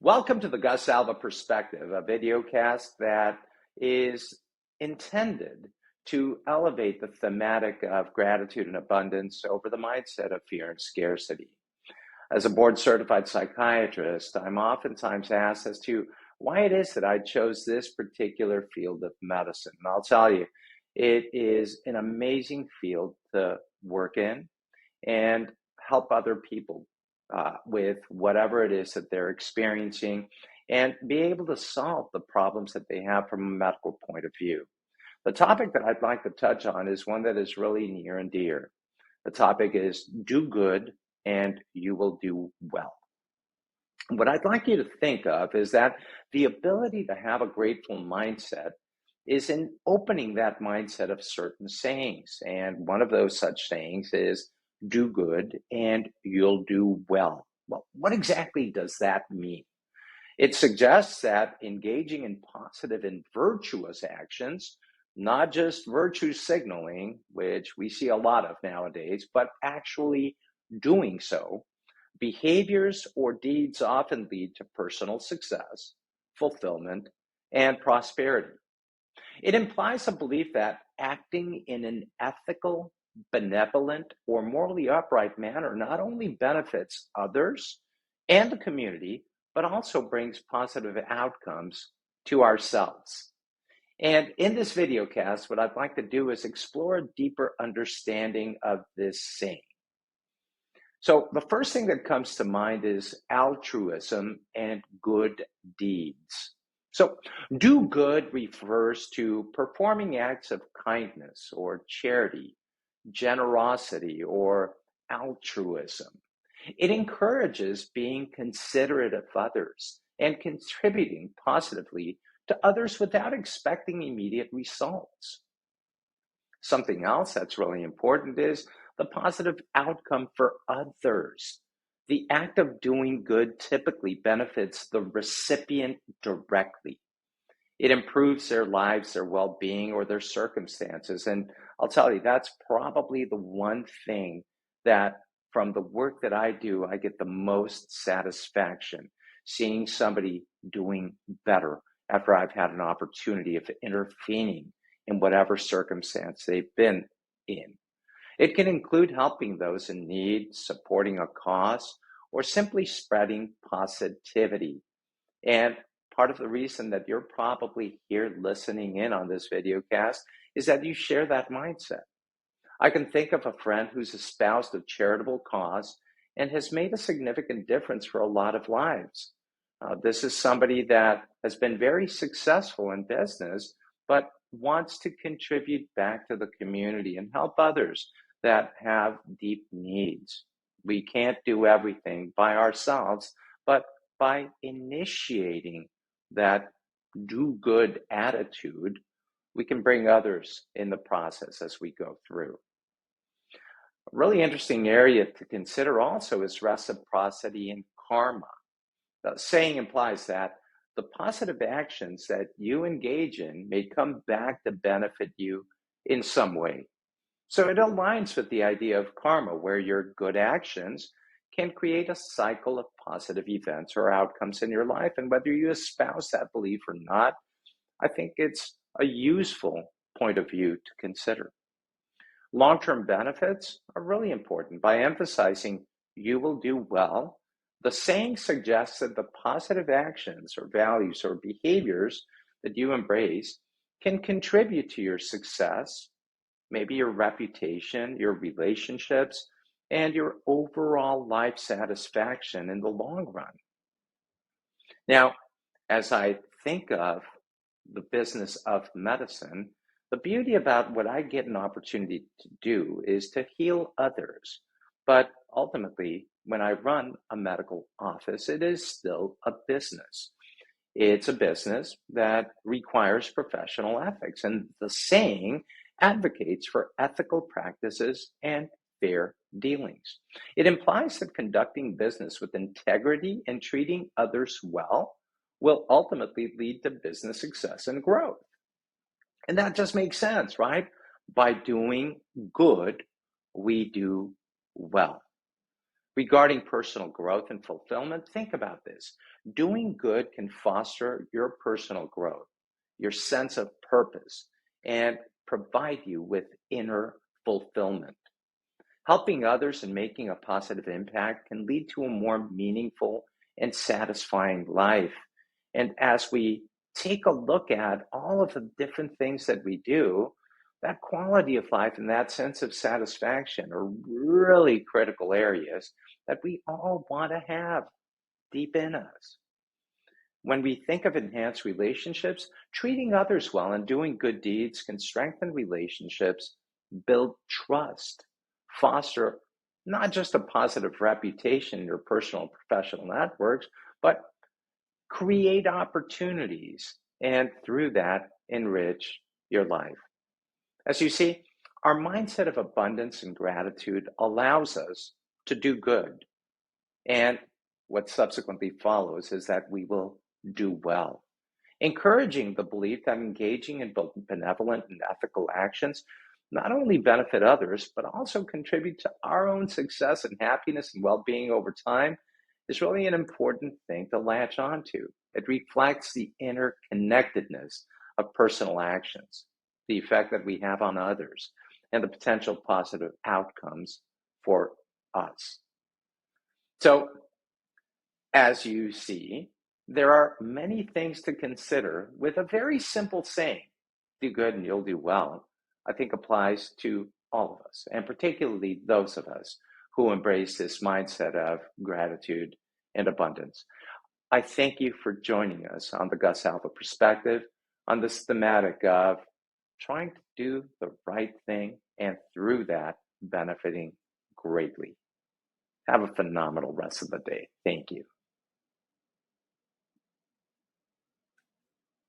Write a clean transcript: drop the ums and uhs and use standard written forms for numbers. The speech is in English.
Welcome to the Gus Alva Perspective, a videocast that is intended to elevate the thematic of gratitude and abundance over the mindset of fear and scarcity. As a board certified psychiatrist, I'm oftentimes asked as to why it is that I chose this particular field of medicine. And I'll tell you, it is an amazing field to work in and help other people with whatever it is that they're experiencing and be able to solve the problems that they have from a medical point of view. The topic that I'd like to touch on is one that is really near and dear. The topic is do good and you will do well. What I'd like you to think of is that the ability to have a grateful mindset is in opening that mindset of certain sayings. And one of those such sayings is do good and you'll do well. Well, what exactly does that mean? It suggests that engaging in positive and virtuous actions, not just virtue signaling, which we see a lot of nowadays, but actually doing so, behaviors or deeds often lead to personal success, fulfillment, and prosperity. It implies a belief that acting in an ethical, benevolent, or morally upright manner not only benefits others and the community, but also brings positive outcomes to ourselves. And in this video cast, what I'd like to do is explore a deeper understanding of this saying. So the first thing that comes to mind is altruism and good deeds. So do good refers to performing acts of kindness or charity, generosity, or altruism. It encourages being considerate of others and contributing positively to others without expecting immediate results. Something else that's really important is the positive outcome for others. The act of doing good typically benefits the recipient directly. It improves their lives, their well being, or their circumstances. And I'll tell you, that's probably the one thing that from the work that I do, I get the most satisfaction seeing somebody doing better after I've had an opportunity of intervening in whatever circumstance they've been in. It can include helping those in need, supporting a cause, or simply spreading positivity. And part of the reason that you're probably here listening in on this video cast is that you share that mindset. I can think of a friend who's espoused a charitable cause and has made a significant difference for a lot of lives. This is somebody that has been very successful in business, but wants to contribute back to the community and help others that have deep needs. We can't do everything by ourselves, but by initiating that do good attitude, we can bring others in the process as we go through. A really interesting area to consider also is reciprocity and karma. The saying implies that the positive actions that you engage in may come back to benefit you in some way. So it aligns with the idea of karma, where your good actions can create a cycle of positive events or outcomes in your life. And whether you espouse that belief or not, I think it's a useful point of view to consider. Long-term benefits are really important. By emphasizing you will do well, the saying suggests that the positive actions or values or behaviors that you embrace can contribute to your success, maybe your reputation, your relationships, and your overall life satisfaction in the long run. Now, as I think of the business of medicine, the beauty about what I get an opportunity to do is to heal others. But ultimately, when I run a medical office, it is still a business. It's a business that requires professional ethics. And the saying advocates for ethical practices and fair dealings. It implies that conducting business with integrity and treating others well will ultimately lead to business success and growth. And that just makes sense, right? By doing good, we do well. Regarding personal growth and fulfillment, think about this. Doing good can foster your personal growth, your sense of purpose, and provide you with inner fulfillment. Helping others and making a positive impact can lead to a more meaningful and satisfying life. And as we take a look at all of the different things that we do, that quality of life and that sense of satisfaction are really critical areas that we all want to have deep in us. When we think of enhanced relationships, treating others well and doing good deeds can strengthen relationships, build trust, foster not just a positive reputation in your personal and professional networks, but create opportunities and through that enrich your life. As you see, our mindset of abundance and gratitude allows us to do good. And what subsequently follows is that we will do well, encouraging the belief that engaging in both benevolent and ethical actions not only benefit others, but also contribute to our own success and happiness and well being over time is really an important thing to latch onto. It reflects the interconnectedness of personal actions, the effect that we have on others, and the potential positive outcomes for us. So, as you see, there are many things to consider with a very simple saying, do good and you'll do well, I think applies to all of us, and particularly those of us who embrace this mindset of gratitude and abundance. I thank you for joining us on the Gus Alva Perspective on this thematic of trying to do the right thing and through that benefiting greatly. Have a phenomenal rest of the day. Thank you.